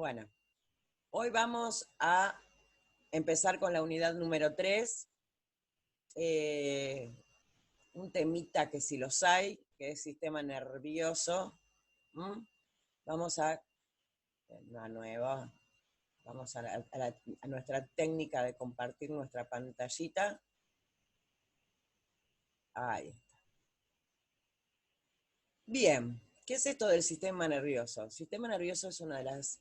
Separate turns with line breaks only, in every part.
Bueno, hoy vamos a empezar con la unidad número 3, un temita que si los hay, que es sistema nervioso. Vamos a una nueva, vamos a nuestra técnica de compartir nuestra pantallita. Ahí está. Bien, ¿qué es esto del sistema nervioso? El sistema nervioso es una de las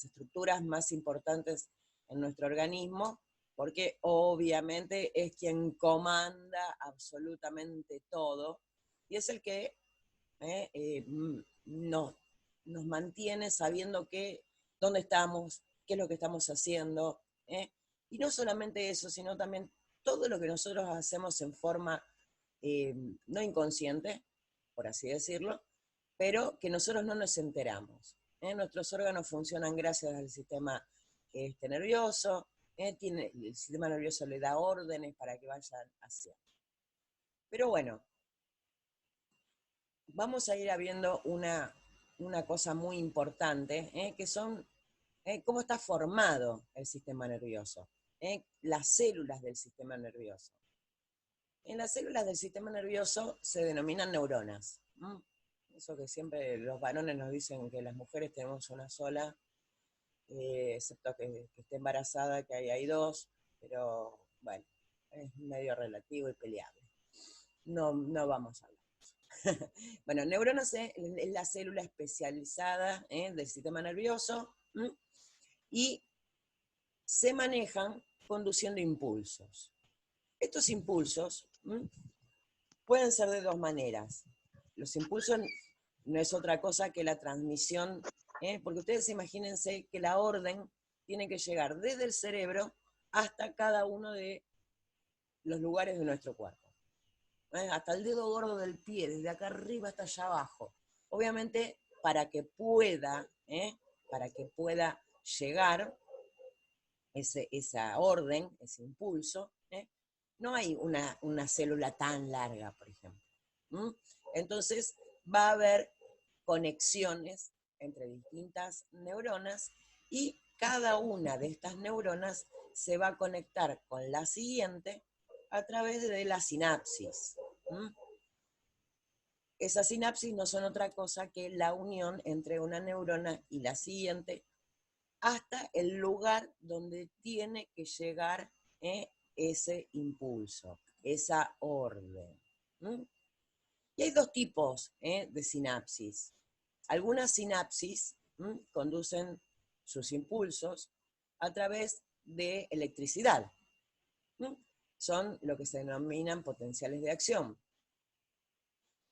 estructuras más importantes en nuestro organismo, porque obviamente es quien comanda absolutamente todo, y es el que nos mantiene sabiendo dónde estamos, qué es lo que estamos haciendo, y no solamente eso, sino también todo lo que nosotros hacemos en forma no inconsciente, por así decirlo, pero que nosotros no nos enteramos. Nuestros órganos funcionan gracias al sistema nervioso, el sistema nervioso le da órdenes para que vayan hacia. Pero bueno, vamos a ir viendo una cosa muy importante, que son cómo está formado el sistema nervioso, las células del sistema nervioso. En las células del sistema nervioso se denominan neuronas. Eso que siempre los varones nos dicen que las mujeres tenemos una sola, excepto que esté embarazada, que hay dos, pero bueno, es medio relativo y peleable. No vamos a hablar. Bueno, neuronas es la célula especializada del sistema nervioso y se manejan conduciendo impulsos. Estos impulsos pueden ser de dos maneras. Los impulsos no es otra cosa que la transmisión, porque ustedes imagínense que la orden tiene que llegar desde el cerebro hasta cada uno de los lugares de nuestro cuerpo. Hasta el dedo gordo del pie, desde acá arriba hasta allá abajo. Obviamente, para que pueda llegar esa orden, ese impulso, no hay una célula tan larga, por ejemplo. Entonces, va a haber conexiones entre distintas neuronas y cada una de estas neuronas se va a conectar con la siguiente a través de la sinapsis. Esas sinapsis no son otra cosa que la unión entre una neurona y la siguiente hasta el lugar donde tiene que llegar ese impulso, esa orden. Y hay dos tipos de sinapsis. Algunas sinapsis conducen sus impulsos a través de electricidad. Son lo que se denominan potenciales de acción.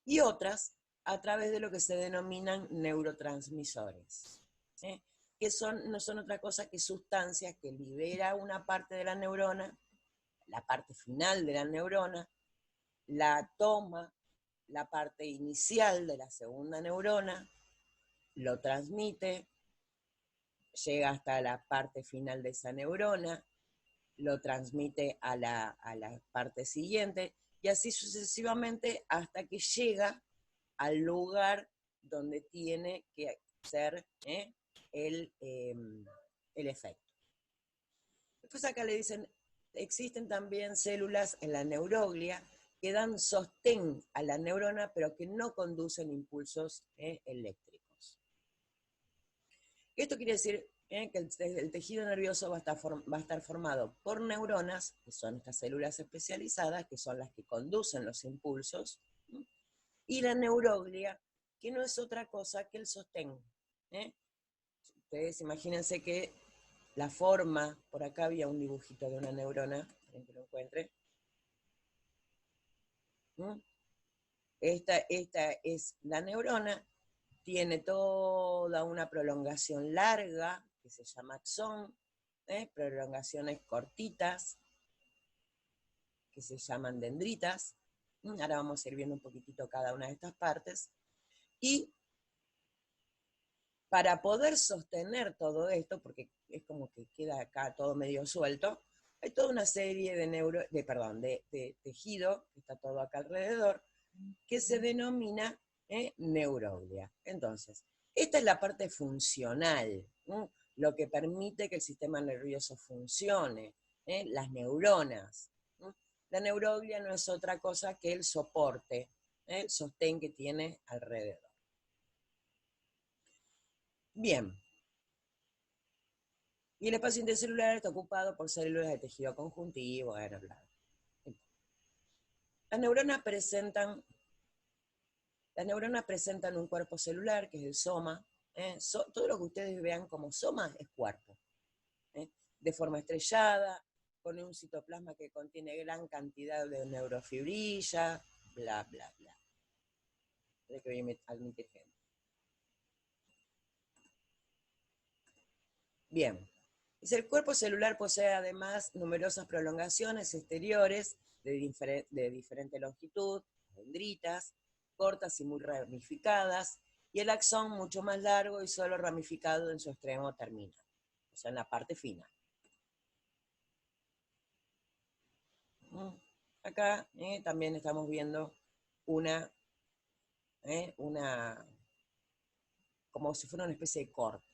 Y otras a través de lo que se denominan neurotransmisores, que no son otra cosa que sustancias que libera una parte de la neurona, la parte final de la neurona, la toma la parte inicial de la segunda neurona, lo transmite, llega hasta la parte final de esa neurona, lo transmite a la parte siguiente, y así sucesivamente hasta que llega al lugar donde tiene que ser el efecto. Después acá le dicen, existen también células en la neuroglia que dan sostén a la neurona, pero que no conducen impulsos eléctricos. Esto quiere decir que el tejido nervioso va a estar formado por neuronas, que son estas células especializadas, que son las que conducen los impulsos, y la neuroglia, que no es otra cosa que el sostén. Ustedes imagínense que la forma, por acá había un dibujito de una neurona, para que lo encuentre. Esta es la neurona, tiene toda una prolongación larga, que se llama axón, prolongaciones cortitas, que se llaman dendritas. Ahora vamos a ir viendo un poquitito cada una de estas partes. Y para poder sostener todo esto, porque es como que queda acá todo medio suelto, hay toda una serie de tejido, que está todo acá alrededor, que se denomina neuroglia. Entonces, Esta es la parte funcional, ¿no? Lo que permite que el sistema nervioso funcione, las neuronas. ¿No? La neuroglia no es otra cosa que el soporte, el sostén que tiene alrededor. Bien. Y el espacio intercelular está ocupado por células de tejido conjuntivo, bla, bla. Las neuronas presentan un cuerpo celular, que es el soma. Todo lo que ustedes vean como soma es cuerpo. De forma estrellada, con un citoplasma que contiene gran cantidad de neurofibrilla, bla, bla, bla. De que voy a admitir gente. Bien. El cuerpo celular posee además numerosas prolongaciones exteriores de diferente longitud, dendritas, cortas y muy ramificadas, y el axón mucho más largo y solo ramificado en su extremo terminal, o sea, en la parte final. Acá también estamos viendo una, como si fuera una especie de corte.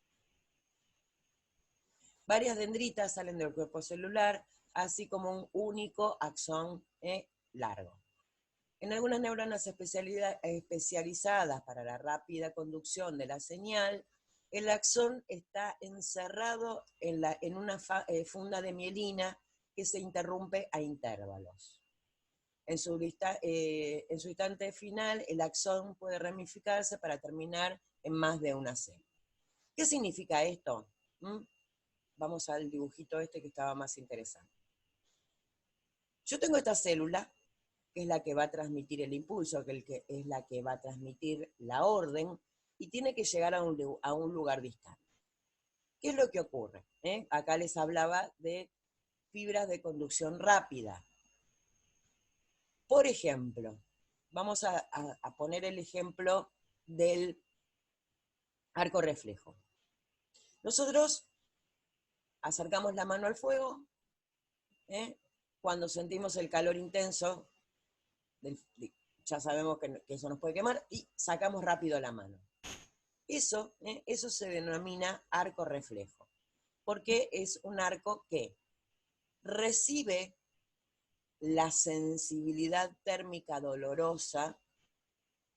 Varias dendritas salen del cuerpo celular, así como un único axón largo. En algunas neuronas especializadas para la rápida conducción de la señal, el axón está encerrado en una funda de mielina que se interrumpe a intervalos. En su instante final, el axón puede ramificarse para terminar en más de una célula. ¿Qué significa esto? Vamos al dibujito este que estaba más interesante. Yo tengo esta célula, que es la que va a transmitir el impulso, que es la que va a transmitir la orden, y tiene que llegar a un lugar distante. ¿Qué es lo que ocurre? Acá les hablaba de fibras de conducción rápida. Por ejemplo, vamos a poner el ejemplo del arco reflejo. Nosotros acercamos la mano al fuego, cuando sentimos el calor intenso, ya sabemos que eso nos puede quemar, y sacamos rápido la mano. Eso se denomina arco reflejo, porque es un arco que recibe la sensibilidad térmica dolorosa,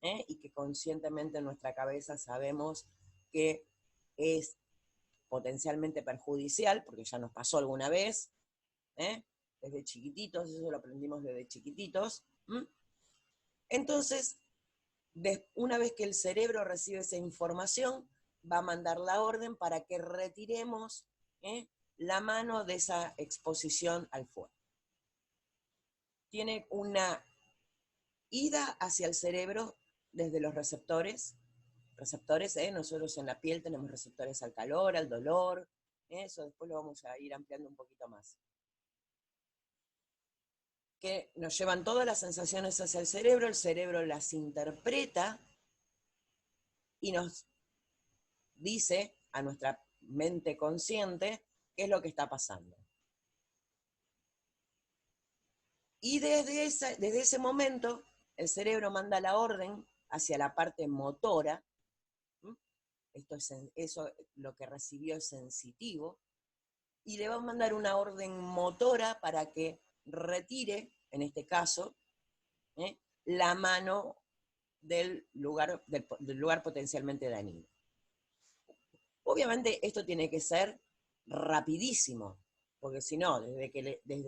y que conscientemente en nuestra cabeza sabemos que es potencialmente perjudicial, porque ya nos pasó alguna vez, desde chiquititos, eso lo aprendimos desde chiquititos. Entonces, una vez que el cerebro recibe esa información, va a mandar la orden para que retiremos la mano de esa exposición al fuego. Tiene una ida hacia el cerebro desde los receptores. Nosotros en la piel tenemos receptores al calor, al dolor, eso después lo vamos a ir ampliando un poquito más. Que nos llevan todas las sensaciones hacia el cerebro las interpreta y nos dice a nuestra mente consciente qué es lo que está pasando. Y desde ese momento, el cerebro manda la orden hacia la parte motora. Eso lo que recibió es sensitivo. Y le va a mandar una orden motora para que retire, en este caso, la mano del lugar potencialmente dañino. Obviamente esto tiene que ser rapidísimo, porque si no, desde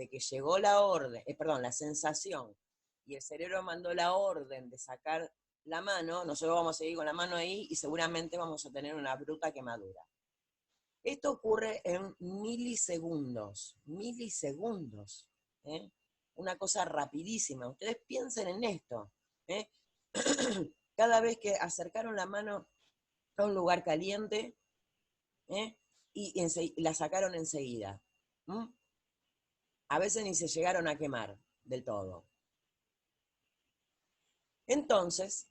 que llegó la orden, la sensación, y el cerebro mandó la orden de sacar la mano, nosotros vamos a seguir con la mano ahí y seguramente vamos a tener una bruta quemadura. Esto ocurre en milisegundos, una cosa rapidísima. Ustedes piensen en esto. Cada vez que acercaron la mano a un lugar caliente, y la sacaron enseguida. A veces ni se llegaron a quemar del todo. Entonces,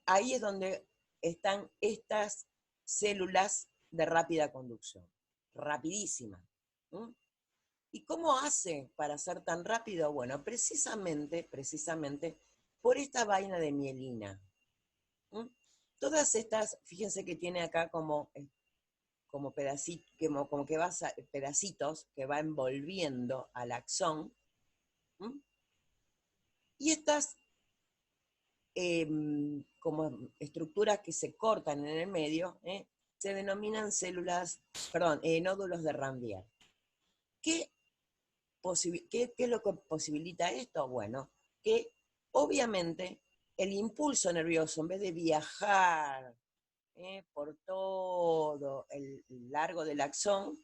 ahí es donde están estas células de rápida conducción, rapidísima. ¿Y cómo hace para ser tan rápido? Bueno, precisamente por esta vaina de mielina. Todas estas, fíjense que tiene acá como pedacitos que va envolviendo al axón. ¿Mm? Y estas como estructuras que se cortan en el medio, se denominan nódulos de Ranvier. ¿Qué es lo que posibilita esto? Bueno, que obviamente el impulso nervioso, en vez de viajar por todo el largo del axón,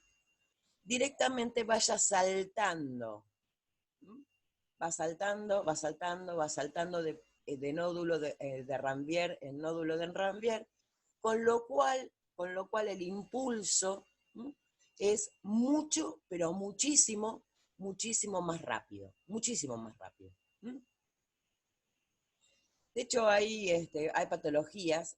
directamente vaya saltando. ¿Mm? Va saltando, va saltando, va saltando de nódulo de Ranvier en nódulo de Ranvier, con lo cual el impulso es mucho, pero muchísimo, muchísimo más rápido, muchísimo más rápido. De hecho, hay patologías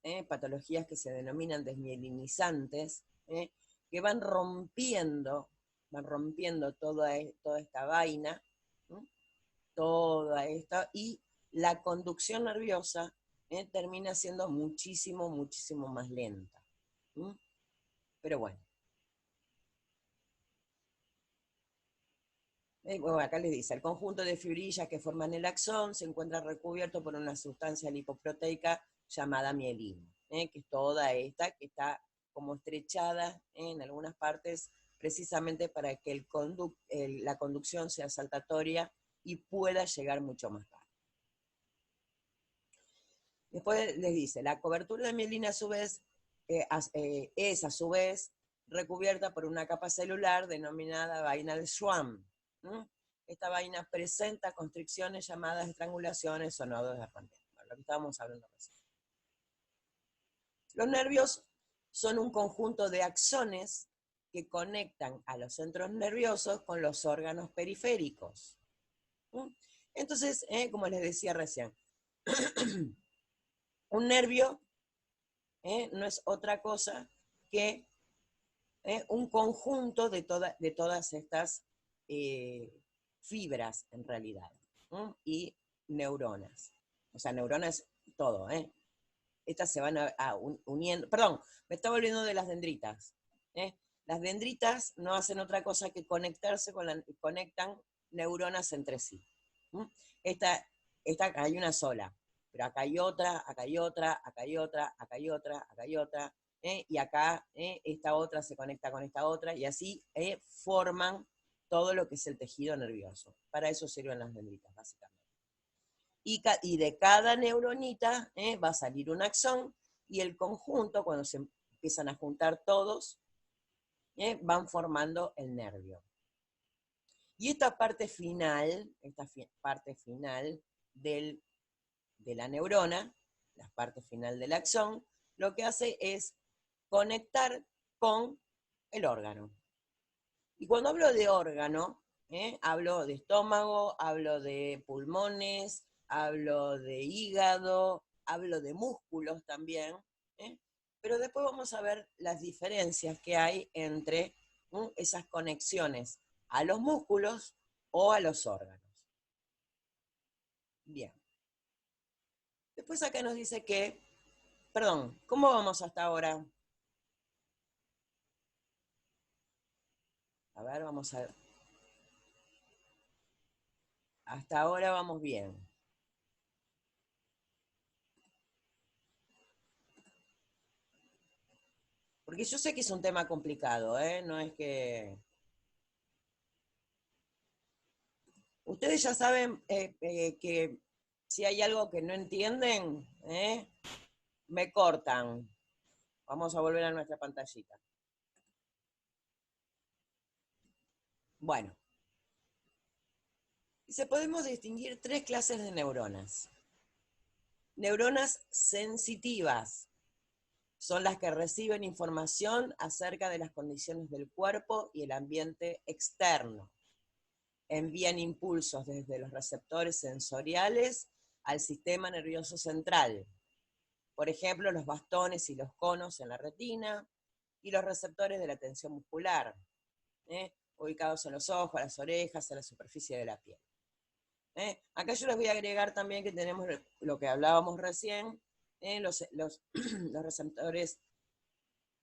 que se denominan desmielinizantes, que van rompiendo toda esta vaina, toda esta, y la conducción nerviosa termina siendo muchísimo, muchísimo más lenta. Pero bueno. Bueno, acá les dice, el conjunto de fibrillas que forman el axón se encuentra recubierto por una sustancia lipoproteica llamada mielina, que es toda esta que está como estrechada en algunas partes, precisamente para que la conducción sea saltatoria y pueda llegar mucho más tarde. Después les dice, la cobertura de mielina a su vez es a su vez recubierta por una capa celular denominada vaina de Schwann. Esta vaina presenta constricciones llamadas estrangulaciones o nodos de Ranvier, lo que estábamos hablando recién. Los nervios son un conjunto de axones que conectan a los centros nerviosos con los órganos periféricos. Entonces, como les decía recién, un nervio no es otra cosa que un conjunto de todas estas fibras, en realidad, y neuronas. O sea, neuronas, todo, Estas se van uniendo. Perdón, me estaba olvidando de las dendritas. Las dendritas no hacen otra cosa que conectan neuronas entre sí. Esta hay una sola, pero acá hay otra, acá hay otra, acá hay otra, acá hay otra, acá hay otra, y acá esta otra se conecta con esta otra, y así forman todo lo que es el tejido nervioso. Para eso sirven las dendritas, básicamente. Y de cada neuronita va a salir un axón, y el conjunto, cuando se empiezan a juntar todos, van formando el nervio. Y esta parte final de la neurona, la parte final del axón, lo que hace es conectar con el órgano. Y cuando hablo de órgano, hablo de estómago, hablo de pulmones, hablo de hígado, hablo de músculos también, pero después vamos a ver las diferencias que hay entre esas conexiones a los músculos o a los órganos. Bien. Después acá nos dice que, perdón, ¿cómo vamos hasta ahora? A ver, vamos a ver. Hasta ahora vamos bien. Porque yo sé que es un tema complicado, no es que... Ustedes ya saben que si hay algo que no entienden, me cortan. Vamos a volver a nuestra pantallita. Bueno. Dice, podemos distinguir 3 clases de neuronas. Neuronas sensitivas. Son las que reciben información acerca de las condiciones del cuerpo y el ambiente externo. Envían impulsos desde los receptores sensoriales al sistema nervioso central. Por ejemplo, los bastones y los conos en la retina y los receptores de la tensión muscular, ubicados en los ojos, las orejas, en la superficie de la piel. Acá yo les voy a agregar también que tenemos lo que hablábamos recién, los receptores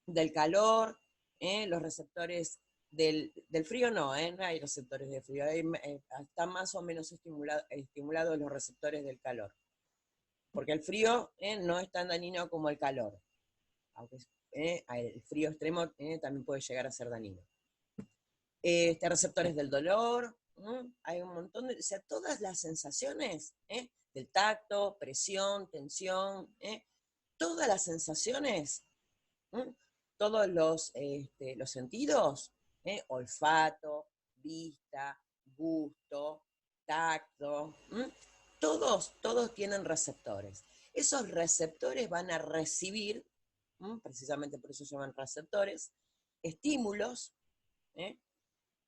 del calor, los receptores del frío no hay receptores de frío, están más o menos estimulados los receptores del calor, porque el frío no es tan dañino como el calor, aunque el frío extremo también puede llegar a ser dañino. Receptores del dolor, hay un montón de, o sea, todas las sensaciones del tacto, presión, tensión, todas las sensaciones, todos los sentidos, olfato, vista, gusto, tacto, todos tienen receptores. Esos receptores van a recibir, precisamente por eso se llaman receptores, estímulos,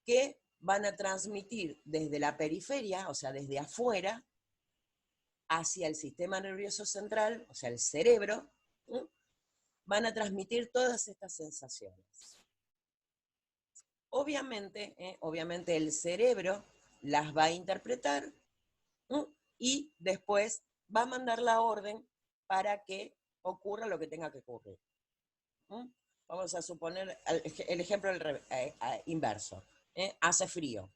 que van a transmitir desde la periferia, o sea, desde afuera, hacia el sistema nervioso central, o sea, el cerebro, van a transmitir todas estas sensaciones. Obviamente el cerebro las va a interpretar y después va a mandar la orden para que ocurra lo que tenga que ocurrir. Vamos a suponer el ejemplo inverso. Hace frío.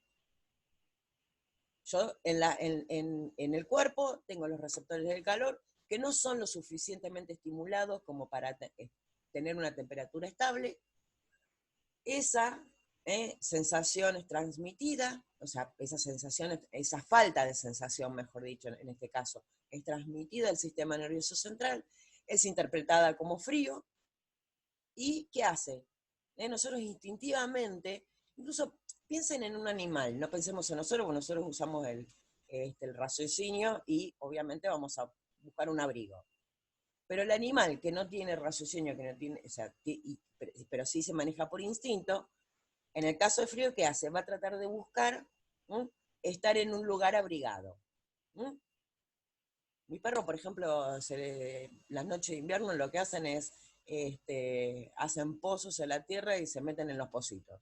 Yo en el cuerpo tengo los receptores del calor que no son lo suficientemente estimulados como para tener una temperatura estable. Esa sensación es transmitida, o sea, esa falta de sensación, mejor dicho, en este caso, es transmitida al sistema nervioso central, es interpretada como frío, ¿y qué hace? Nosotros instintivamente, incluso piensen en un animal, no pensemos en nosotros, porque nosotros usamos el raciocinio y obviamente vamos a buscar un abrigo. Pero el animal que no tiene raciocinio, que no tiene, o sea, pero sí se maneja por instinto, en el caso de frío, ¿qué hace? Va a tratar de buscar estar en un lugar abrigado. Mi perro, por ejemplo, las noches de invierno lo que hacen es, hacen pozos en la tierra y se meten en los pocitos.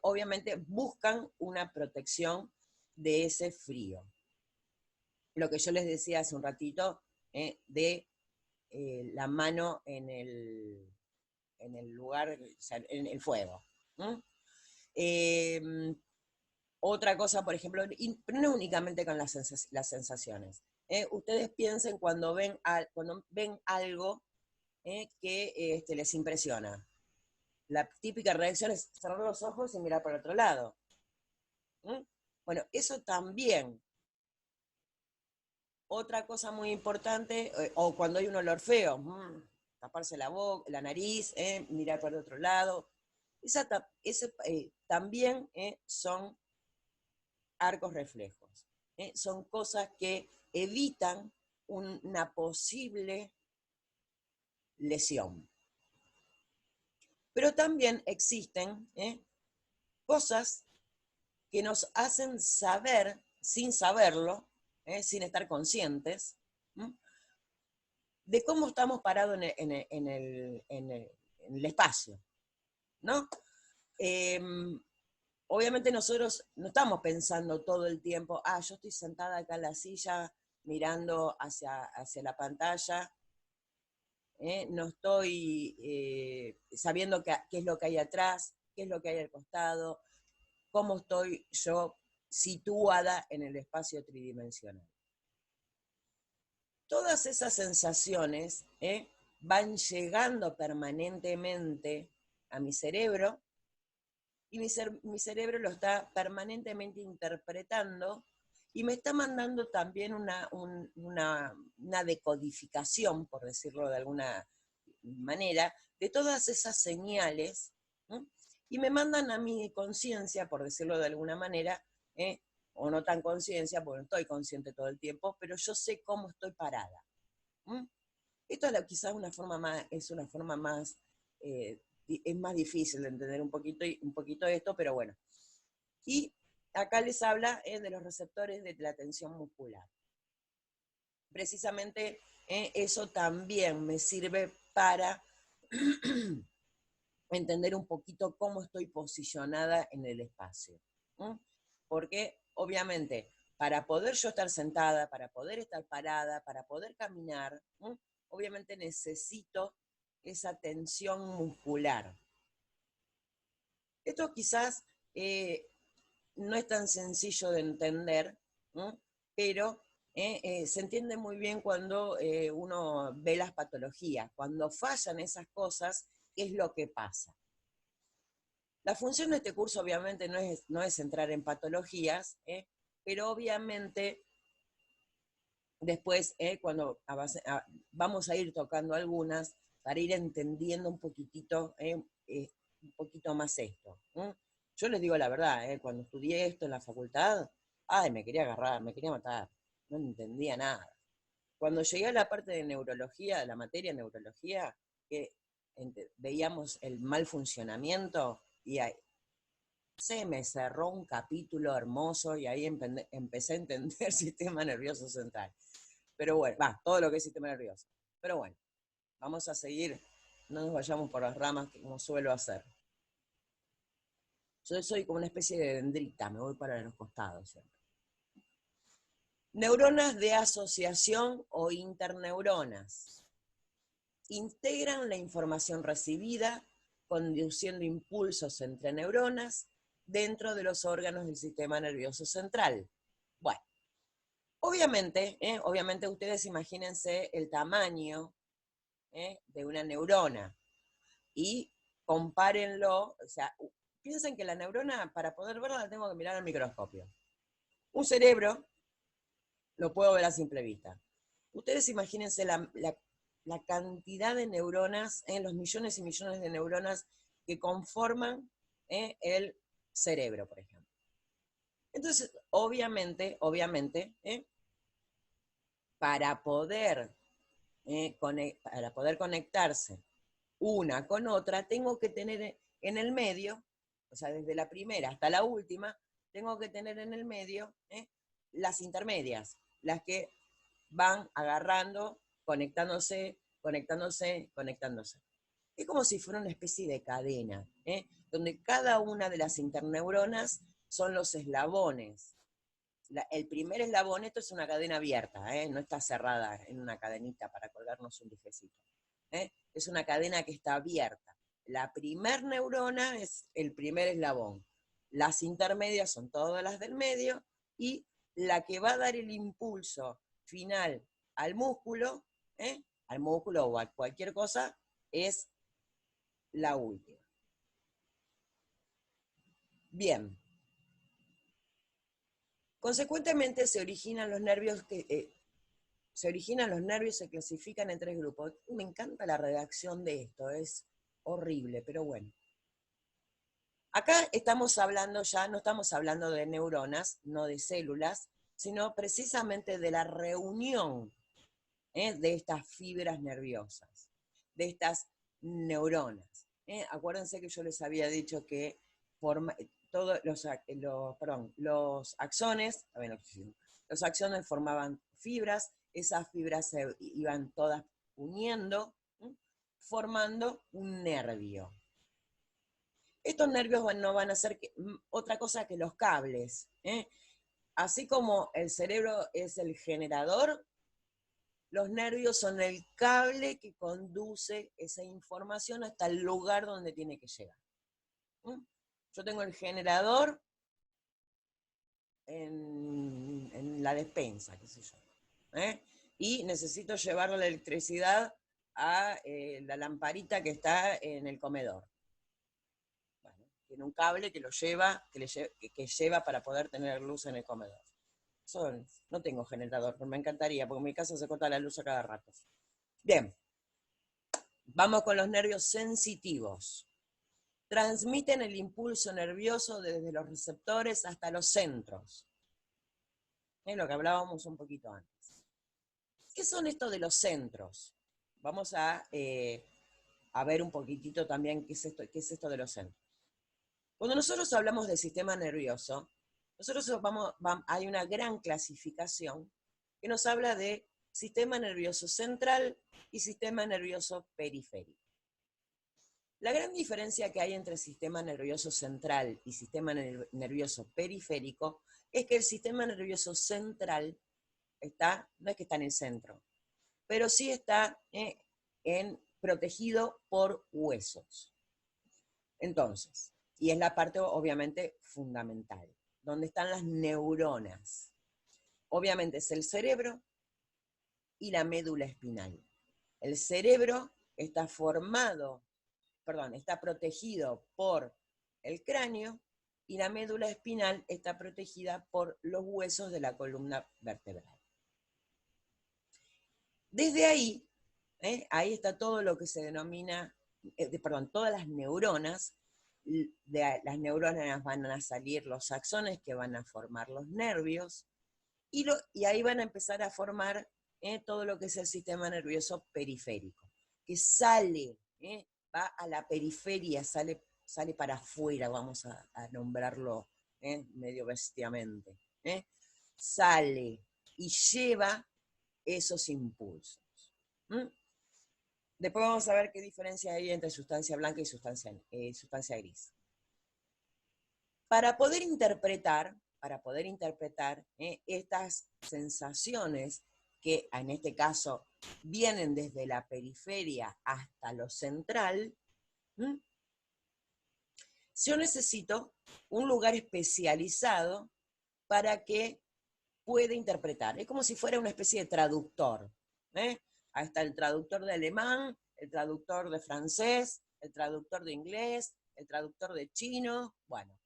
Obviamente buscan una protección de ese frío. Lo que yo les decía hace un ratito, de la mano en el lugar, o sea, en el fuego. Otra cosa, por ejemplo, pero no únicamente con las sensaciones. Ustedes piensen cuando ven algo que les impresiona. La típica reacción es cerrar los ojos y mirar para otro lado. Bueno, eso también. Otra cosa muy importante, o cuando hay un olor feo, taparse la boca, la nariz, mirar para otro lado. También son arcos reflejos. Son cosas que evitan una posible lesión. Pero también existen cosas que nos hacen saber, sin saberlo, sin estar conscientes, de cómo estamos parados en el espacio, ¿no? Obviamente nosotros no estamos pensando todo el tiempo, yo estoy sentada acá en la silla mirando hacia la pantalla, no estoy sabiendo qué es lo que hay atrás, qué es lo que hay al costado, cómo estoy yo situada en el espacio tridimensional. Todas esas sensaciones van llegando permanentemente a mi cerebro, y mi cerebro lo está permanentemente interpretando y me está mandando también una decodificación, por decirlo de alguna manera, de todas esas señales, y me mandan a mi conciencia, por decirlo de alguna manera, o no tan conciencia, porque no estoy consciente todo el tiempo, pero yo sé cómo estoy parada. Esto quizás es una forma más, es más difícil de entender un poquito esto, pero bueno. Y acá les habla de los receptores de la tensión muscular. Precisamente eso también me sirve para entender un poquito cómo estoy posicionada en el espacio. Porque obviamente para poder yo estar sentada, para poder estar parada, para poder caminar, obviamente necesito esa tensión muscular. Esto quizás no es tan sencillo de entender, pero se entiende muy bien cuando uno ve las patologías. Cuando fallan esas cosas, ¿qué es lo que pasa? La función de este curso obviamente no es entrar en patologías, pero obviamente después, cuando vamos a ir tocando algunas, para ir entendiendo un poquitito, un poquito más esto. Yo les digo la verdad, cuando estudié esto en la facultad, ay, me quería agarrar, me quería matar, no entendía nada. Cuando llegué a la parte de neurología, de la materia de neurología, que veíamos el mal funcionamiento, y ahí se me cerró un capítulo hermoso, y ahí empecé a entender el sistema nervioso central. Pero bueno, todo lo que es sistema nervioso. Pero bueno, vamos a seguir, no nos vayamos por las ramas como suelo hacer. Yo soy como una especie de dendrita, me voy para los costados siempre. Neuronas de asociación o interneuronas. Integran la información recibida, conduciendo impulsos entre neuronas dentro de los órganos del sistema nervioso central. Bueno, obviamente ustedes imagínense el tamaño de una neurona y compárenlo, o sea, piensen que la neurona, para poder verla, la tengo que mirar al microscopio. Un cerebro lo puedo ver a simple vista. Ustedes imagínense la cantidad de neuronas, los millones y millones de neuronas que conforman el cerebro, por ejemplo. Entonces, obviamente, para poder conectarse una con otra, tengo que tener en el medio, o sea, desde la primera hasta la última, tengo que tener en el medio las intermedias, las que van agarrando, conectándose. Es como si fuera una especie de cadena, donde cada una de las interneuronas son los eslabones. El primer eslabón, esto es una cadena abierta, no está cerrada en una cadenita para colgarnos un dijecito. Es una cadena que está abierta. La primer neurona es el primer eslabón. Las intermedias son todas las del medio, y la que va a dar el impulso final al músculo o a cualquier cosa, es la última. Bien. Consecuentemente se originan los nervios se clasifican en 3 grupos. Me encanta la redacción de esto, es horrible, pero bueno. Acá estamos hablando ya, no estamos hablando de neuronas, no de células, sino precisamente de la reunión de estas fibras nerviosas, de estas neuronas. Acuérdense que yo les había dicho que todos los axones, los axones formaban fibras, esas fibras se iban todas uniendo, formando un nervio. Estos nervios no van a ser otra cosa que los cables. Así como el cerebro es el generador, los nervios son el cable que conduce esa información hasta el lugar donde tiene que llegar. Yo tengo el generador en la despensa, qué sé yo. Y necesito llevar la electricidad a la lamparita que está en el comedor. Bueno, tiene un cable que lo lleva, que lleva para poder tener luz en el comedor. No tengo generador, pero me encantaría, porque en mi casa se corta la luz a cada rato. Bien, vamos con los nervios sensitivos. Transmiten el impulso nervioso desde los receptores hasta los centros. Es lo que hablábamos un poquito antes. ¿Qué son estos de los centros? Vamos a ver un poquitito también qué es esto de los centros. Cuando nosotros hablamos del sistema nervioso, hay una gran clasificación que nos habla de sistema nervioso central y sistema nervioso periférico. La gran diferencia que hay entre el sistema nervioso central y sistema nervioso periférico es que el sistema nervioso central no es que está en el centro, pero sí está protegido por huesos. Entonces, y es la parte obviamente fundamental, donde están las neuronas. Obviamente es el cerebro y la médula espinal. El cerebro está está protegido por el cráneo y la médula espinal está protegida por los huesos de la columna vertebral. Desde ahí, ahí está todo lo que se denomina, todas las neuronas. De las neuronas van a salir los axones que van a formar los nervios, y ahí van a empezar a formar todo lo que es el sistema nervioso periférico, que sale, va a la periferia, sale para afuera, vamos a nombrarlo medio bestiamente. Sale y lleva esos impulsos. Después vamos a ver qué diferencia hay entre sustancia blanca y sustancia gris. Para poder interpretar estas sensaciones que en este caso vienen desde la periferia hasta lo central, yo necesito un lugar especializado para que pueda interpretar. Es como si fuera una especie de traductor. Ahí está el traductor de alemán, el traductor de francés, el traductor de inglés, el traductor de chino. Bueno,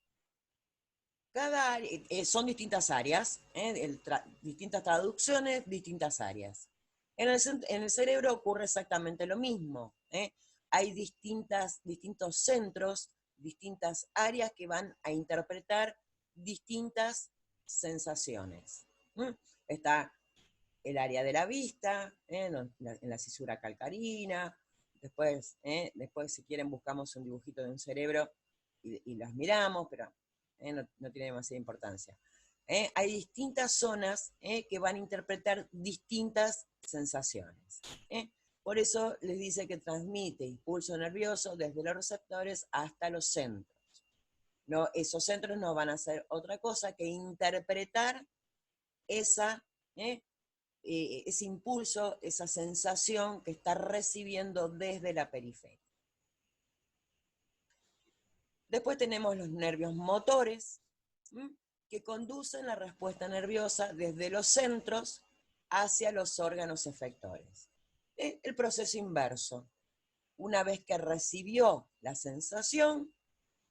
son distintas áreas, distintas traducciones, distintas áreas. En el cerebro ocurre exactamente lo mismo. Hay distintos centros, distintas áreas que van a interpretar distintas sensaciones. Está el área de la vista, en la cisura calcarina. Después, si quieren, buscamos un dibujito de un cerebro y las miramos, pero no tiene demasiada importancia. Hay distintas zonas que van a interpretar distintas sensaciones. Por eso les dice que transmite impulso nervioso desde los receptores hasta los centros. No, esos centros no van a hacer otra cosa que interpretar ese impulso, esa sensación que está recibiendo desde la periferia. Después tenemos los nervios motores, que conducen la respuesta nerviosa desde los centros hacia los órganos efectores. El proceso inverso. Una vez que recibió la sensación,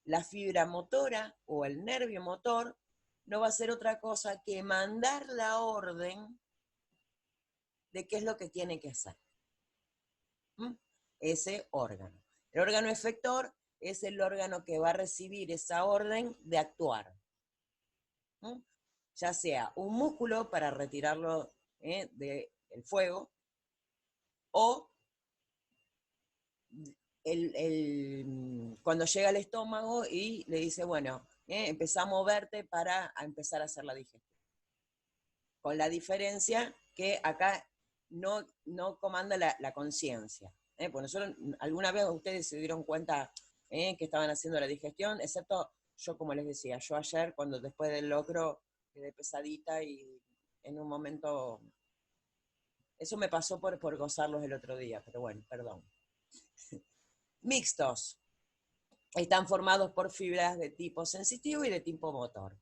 la fibra motora o el nervio motor no va a hacer otra cosa que mandar la orden de qué es lo que tiene que hacer. Ese órgano. El órgano efector es el órgano que va a recibir esa orden de actuar. Ya sea un músculo para retirarlo del fuego, o cuando llega al estómago y le dice, bueno, empezá a moverte para empezar a hacer la digestión. Con la diferencia que acá no comanda la conciencia. Pues nosotros, alguna vez ustedes se dieron cuenta que estaban haciendo la digestión, excepto yo, como les decía, yo ayer, cuando después del locro quedé pesadita y en un momento, eso me pasó por gozarlos el otro día, pero bueno, perdón. Mixtos. Están formados por fibras de tipo sensitivo y de tipo motor.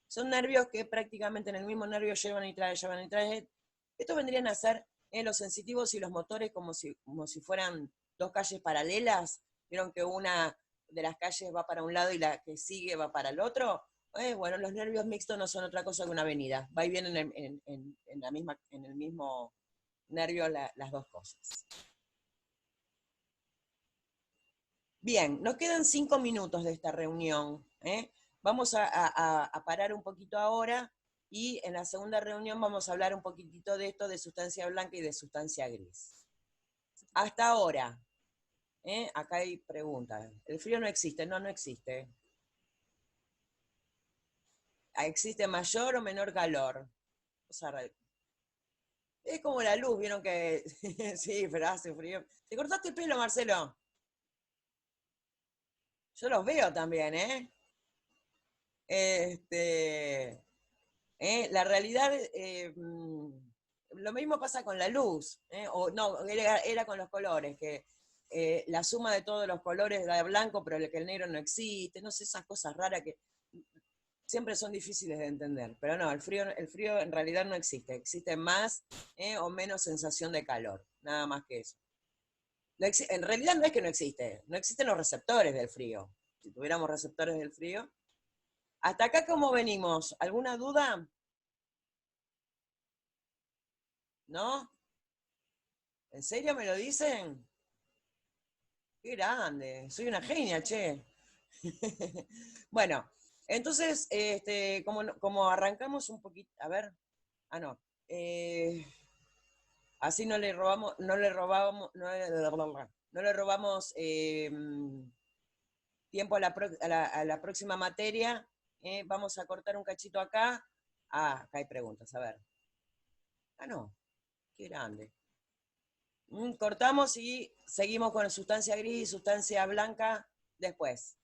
Son nervios que prácticamente en el mismo nervio llevan y traen. Estos vendrían a ser los sensitivos y los motores como si fueran dos calles paralelas. ¿Vieron que una de las calles va para un lado y la que sigue va para el otro? Bueno, los nervios mixtos no son otra cosa que una avenida. Va y viene en el mismo nervio las dos cosas. Bien, nos quedan 5 minutos de esta reunión. Vamos a parar un poquito ahora y en la segunda reunión vamos a hablar un poquitito de esto de sustancia blanca y de sustancia gris. Hasta ahora, acá hay preguntas. ¿El frío no existe? No, no existe. ¿Existe mayor o menor calor? O sea, es como la luz, ¿vieron que sí, pero hace frío? ¿Te cortaste el pelo, Marcelo? Yo los veo también, ¿eh? Este, la realidad, lo mismo pasa con la luz, o no, era con los colores, que la suma de todos los colores da blanco, pero que el negro no existe, no sé, esas cosas raras que siempre son difíciles de entender, pero no, el frío en realidad no existe, existe más o menos sensación de calor, nada más que eso. En realidad no es que no existe, no existen los receptores del frío. Si tuviéramos receptores del frío. ¿Hasta acá cómo venimos? ¿Alguna duda? ¿No? ¿En serio me lo dicen? Qué grande, soy una genia, che. Bueno, entonces, como arrancamos un poquito, a ver, no, eh, así no le robamos, no le robamos tiempo a la próxima materia. Vamos a cortar un cachito acá. Acá hay preguntas, a ver. No, qué grande. Cortamos y seguimos con sustancia gris, sustancia blanca después.